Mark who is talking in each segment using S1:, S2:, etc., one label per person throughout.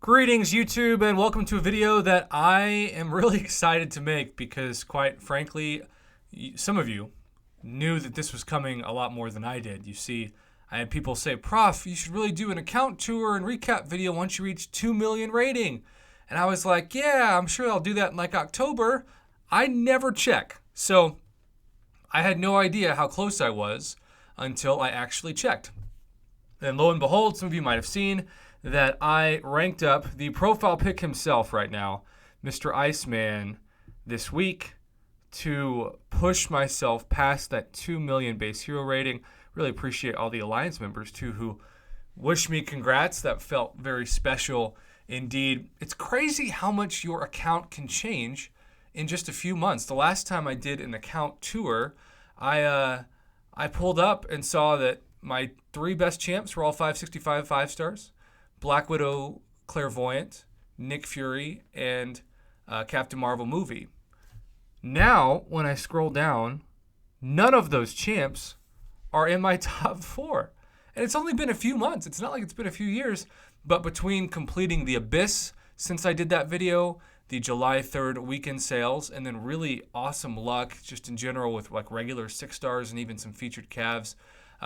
S1: Greetings, YouTube, and welcome to a video that I am really excited to make because, quite frankly, some of you knew that this was coming a lot more than I did. You see, I had people say, Prof, you should really do an account tour and recap video once you reach 2 million rating. And I was like, yeah, I'm sure I'll do that in like October. I never check. So I had no idea how close I was until I actually checked. And lo and behold, some of you might have seen that I ranked up the profile pick himself right now, Mr. Iceman, this week to push myself past that 2 million base hero rating. Really appreciate all the Alliance members too who wished me congrats. That felt very special indeed. It's crazy how much your account can change in just a few months. The last time I did an account tour, I pulled up and saw that my three best champs were all 565 5-stars. Black Widow, Clairvoyant, Nick Fury, and Captain Marvel movie. Now, when I scroll down, none of those champs are in my top four. And it's only been a few months. It's not like it's been a few years. But between completing the Abyss since I did that video, the July 3rd weekend sales, and then really awesome luck just in general with like regular 6-stars and even some featured calves,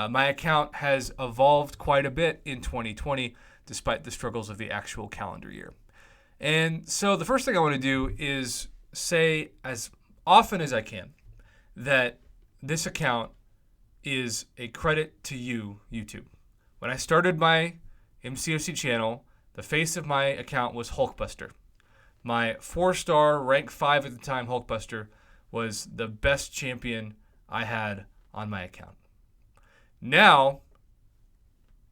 S1: my account has evolved quite a bit in 2020 despite the struggles of the actual calendar year. And so the first thing I want to do is say as often as I can that this account is a credit to you, YouTube. When I started my MCOC channel, the face of my account was Hulkbuster. My 4-star, rank 5 at the time Hulkbuster was the best champion I had on my account. Now,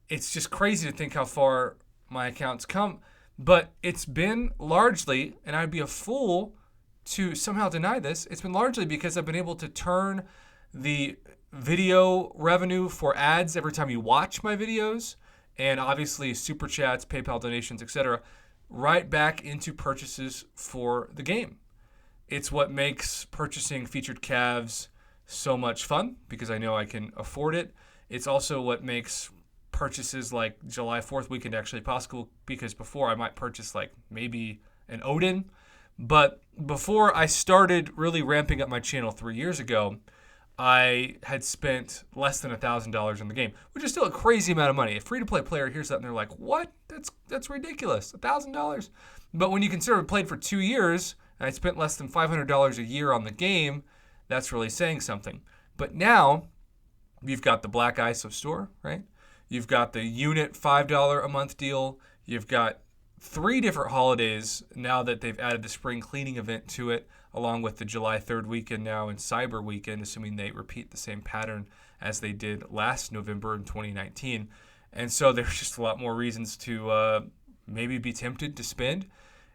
S1: it's just crazy to think how far my account's come, but it's been largely, and I'd be a fool to somehow deny this, it's been largely because I've been able to turn the video revenue for ads every time you watch my videos, and obviously super chats, PayPal donations, etc., right back into purchases for the game. It's what makes purchasing featured calves so much fun because I know I can afford it. It's also what makes purchases like July 4th weekend actually possible because before I might purchase like maybe an Odin. But before I started really ramping up my channel 3 years ago, I had spent less than $1,000 on the game, which is still a crazy amount of money. A free-to-play player hears that and they're like, what? That's ridiculous, $1,000? But when you consider I played for 2 years and I spent less than $500 a year on the game, that's really saying something. But now, you've got the Black ISO store, right? You've got the unit $5 a month deal. You've got 3 different holidays now that they've added the spring cleaning event to it, along with the July 3rd weekend now and Cyber weekend, assuming they repeat the same pattern as they did last November in 2019. And so there's just a lot more reasons to maybe be tempted to spend.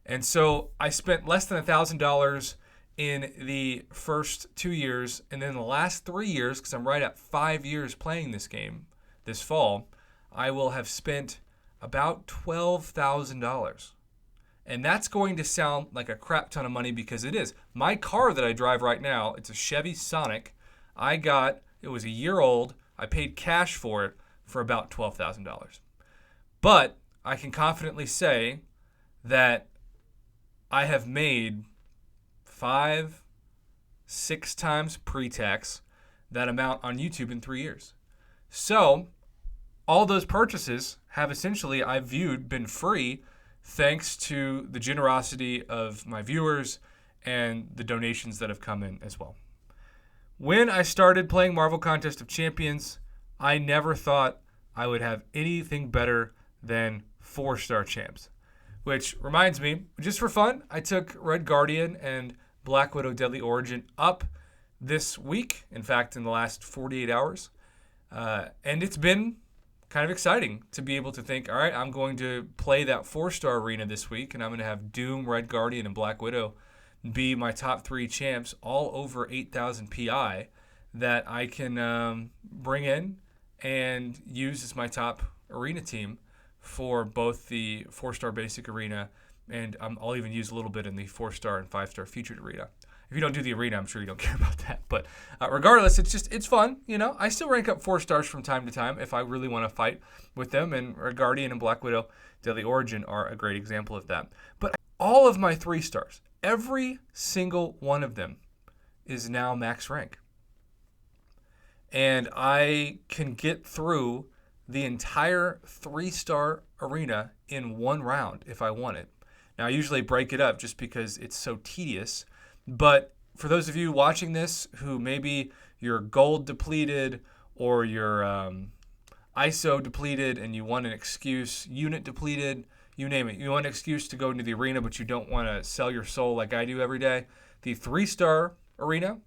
S1: And so I spent less than $1,000 in the first 2 years, and then the last 3 years, because I'm right at 5 years playing this game this fall, I will have spent about $12,000. And that's going to sound like a crap ton of money because it is. My car that I drive right now, it's a Chevy Sonic. It was a year old. I paid cash for it for about $12,000. But I can confidently say that I have made 5, 6 times pre-tax that amount on YouTube in 3 years. So all those purchases have essentially, I've viewed, been free thanks to the generosity of my viewers and the donations that have come in as well. When I started playing Marvel Contest of Champions, I never thought I would have anything better than 4-star champs. Which reminds me, just for fun, I took Red Guardian and Black Widow Deadly Origin up this week. In fact, in the last 48 hours. And it's been kind of exciting to be able to think, all right, I'm going to play that 4-star arena this week, and I'm going to have Doom, Red Guardian, and Black Widow be my top 3 champs, all over 8,000 PI, that I can bring in and use as my top arena team for both the 4-star basic arena, and I'll even use a little bit in the 4-star and 5-star featured arena. If you don't do the arena, I'm sure you don't care about that. But regardless, it's fun. I still rank up 4 stars from time to time if I really want to fight with them. And Guardian and Black Widow Deadly Origin are a great example of that. But all of my 3 stars, every single one of them is now max rank. And I can get through the entire 3-star arena in one round if I want it. Now, I usually break it up just because it's so tedious. But for those of you watching this who maybe you're gold depleted or you're ISO depleted and you want an excuse, unit depleted, you name it. You want an excuse to go into the arena, but you don't want to sell your soul like I do every day. The 3-star arena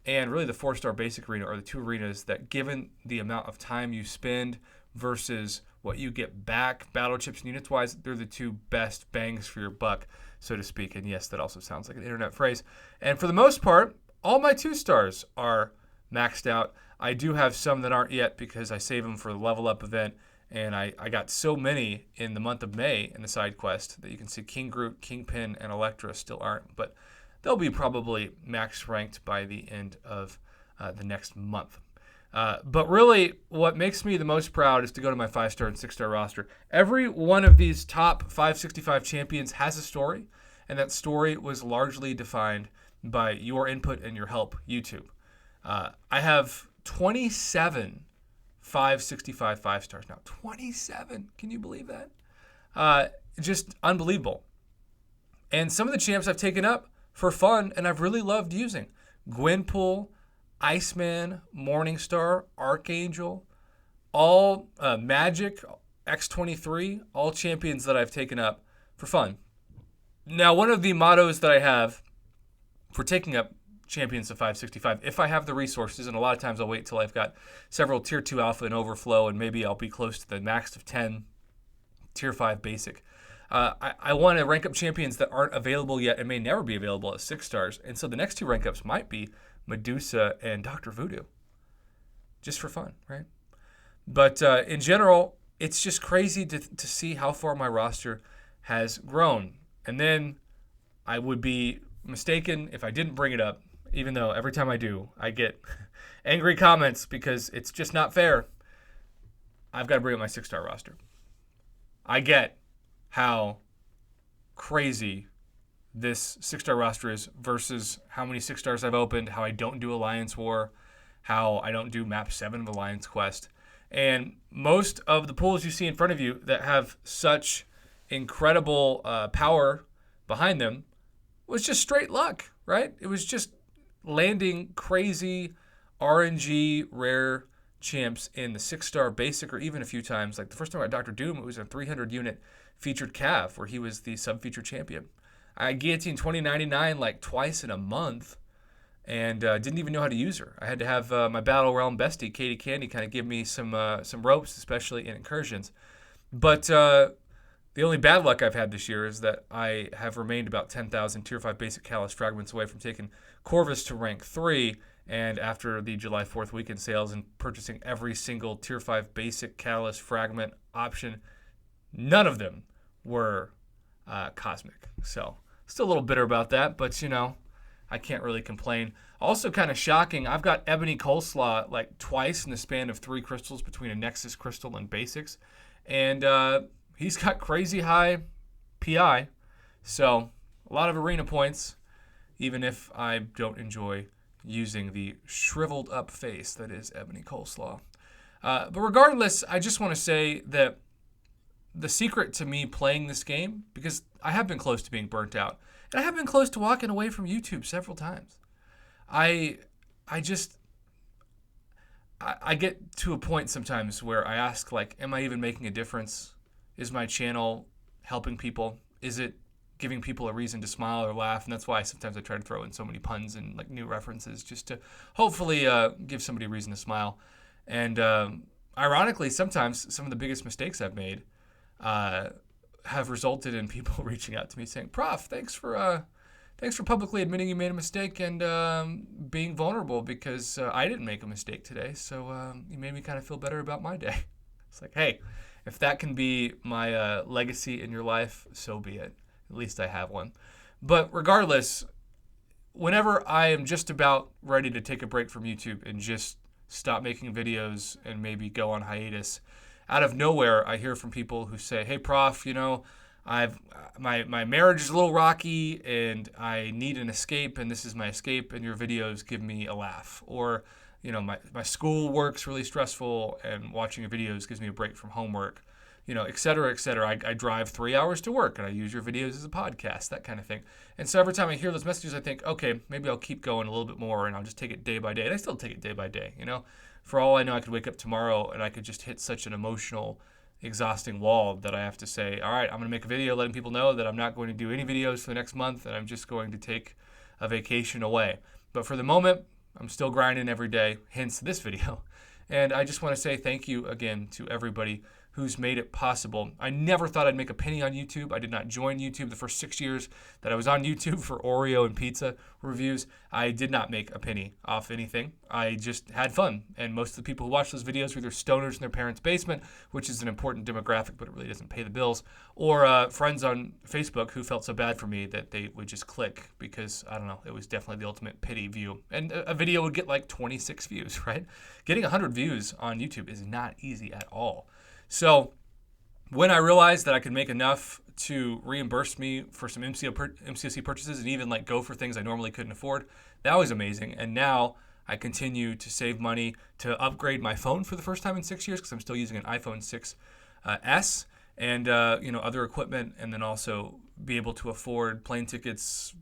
S1: and really the 4-star basic arena are the 2 arenas that, given the amount of time you spend versus what you get back, battle chips and units wise, they're the 2 best bangs for your buck, so to speak. And yes, that also sounds like an internet phrase. And for the most part, all my 2 stars are maxed out. I do have some that aren't yet because I save them for the level up event. And I got so many in the month of May in the side quest that you can see King Groot, Kingpin, and Elektra still aren't. But they'll be probably max ranked by the end of the next month. But really, what makes me the most proud is to go to my 5-star and 6-star roster. Every one of these top 565 champions has a story, and that story was largely defined by your input and your help, YouTube. I have 27 565 5-stars now. 27. Can you believe that? Just unbelievable. And some of the champs I've taken up for fun and I've really loved using. Gwenpool, Iceman, Morningstar, Archangel, all Magic, X23, all champions that I've taken up for fun. Now, one of the mottos that I have for taking up champions of 565, if I have the resources, and a lot of times I'll wait till I've got several tier 2 alpha and overflow, and maybe I'll be close to the max of 10 tier 5 basic. I want to rank up champions that aren't available yet and may never be available at 6 stars. And so the next 2 rank ups might be Medusa and Dr. Voodoo. Just for fun, right? But in general, it's just crazy to see how far my roster has grown. And then I would be mistaken if I didn't bring it up, even though every time I do, I get angry comments because it's just not fair. I've got to bring up my 6-star roster. I get how crazy this 6-star roster is versus how many 6 stars I've opened, how I don't do Alliance War, how I don't do map 7 of Alliance Quest. And most of the pools you see in front of you that have such incredible power behind them was just straight luck, right? It was just landing crazy RNG rare champs in the 6-star basic or even a few times. Like the first time I got Dr. Doom, it was a 300 unit featured Cav where he was the sub-feature champion. I guillotined 2099 like twice in a month and didn't even know how to use her. I had to have my Battle Realm bestie, Katie Candy, kind of give me some ropes, especially in incursions. But the only bad luck I've had this year is that I have remained about 10,000 Tier 5 basic Callus fragments away from taking Corvus to rank 3. And after the July 4th weekend sales and purchasing every single Tier 5 basic Callus fragment option, none of them were cosmic. So still a little bitter about that, but I can't really complain. Also kind of shocking, I've got Ebony Coleslaw like twice in the span of 3 crystals between a Nexus crystal and basics. And he's got crazy high PI. So a lot of arena points, even if I don't enjoy using the shriveled up face that is Ebony Coleslaw. But regardless, I just want to say that the secret to me playing this game, because I have been close to being burnt out, and I have been close to walking away from YouTube several times. I get to a point sometimes where I ask, like, am I even making a difference? Is my channel helping people? Is it giving people a reason to smile or laugh? And that's why sometimes I try to throw in so many puns and like new references just to hopefully give somebody a reason to smile. And ironically, sometimes some of the biggest mistakes I've made have resulted in people reaching out to me saying, "Prof, thanks for publicly admitting you made a mistake and being vulnerable because I didn't make a mistake today. So you made me kind of feel better about my day." It's like, hey, if that can be my legacy in your life, so be it. At least I have one. But regardless, whenever I am just about ready to take a break from YouTube and just stop making videos and maybe go on hiatus, out of nowhere I hear from people who say, "Hey, Prof, I've my marriage is a little rocky and I need an escape, and this is my escape, and your videos give me a laugh." Or, my school work's really stressful and watching your videos gives me a break from homework, et cetera, et cetera. I drive 3 hours to work and I use your videos as a podcast, that kind of thing. And so every time I hear those messages, I think, okay, maybe I'll keep going a little bit more and I'll just take it day by day. And I still take it day by day, For all I know, I could wake up tomorrow and I could just hit such an emotional, exhausting wall that I have to say, all right, I'm going to make a video letting people know that I'm not going to do any videos for the next month and I'm just going to take a vacation away. But for the moment, I'm still grinding every day, hence this video. And I just want to say thank you again to everybody who's made it possible. I never thought I'd make a penny on YouTube. I did not join YouTube the first 6 years that I was on YouTube for Oreo and pizza reviews. I did not make a penny off anything. I just had fun. And most of the people who watch those videos were either stoners in their parents' basement, which is an important demographic, but it really doesn't pay the bills, or friends on Facebook who felt so bad for me that they would just click because, I don't know, it was definitely the ultimate pity view. And a video would get like 26 views, right? Getting 100 views on YouTube is not easy at all. So when I realized that I could make enough to reimburse me for some MCSC purchases and even go for things I normally couldn't afford, that was amazing. And now I continue to save money to upgrade my phone for the first time in 6 years because I'm still using an iPhone 6s and other equipment, and then also be able to afford plane tickets,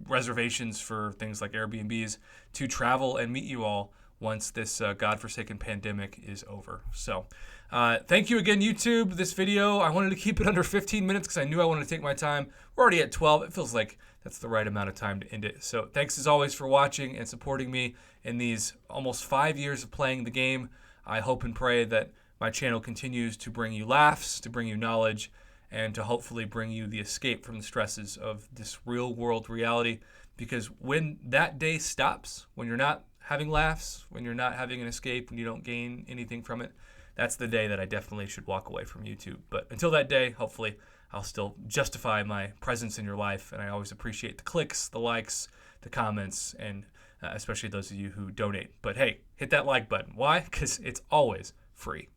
S1: reservations for things like Airbnbs to travel and meet you all once this godforsaken pandemic is over. So thank you again, YouTube. This video, I wanted to keep it under 15 minutes because I knew I wanted to take my time. We're already at 12. It feels like that's the right amount of time to end it. So thanks as always for watching and supporting me in these almost 5 years of playing the game. I hope and pray that my channel continues to bring you laughs, to bring you knowledge, and to hopefully bring you the escape from the stresses of this real world reality. Because when that day stops, when you're not having laughs, when you're not having an escape, when you don't gain anything from it, that's the day that I definitely should walk away from YouTube. But until that day, hopefully, I'll still justify my presence in your life. And I always appreciate the clicks, the likes, the comments, and especially those of you who donate. But hey, hit that like button. Why? Because it's always free.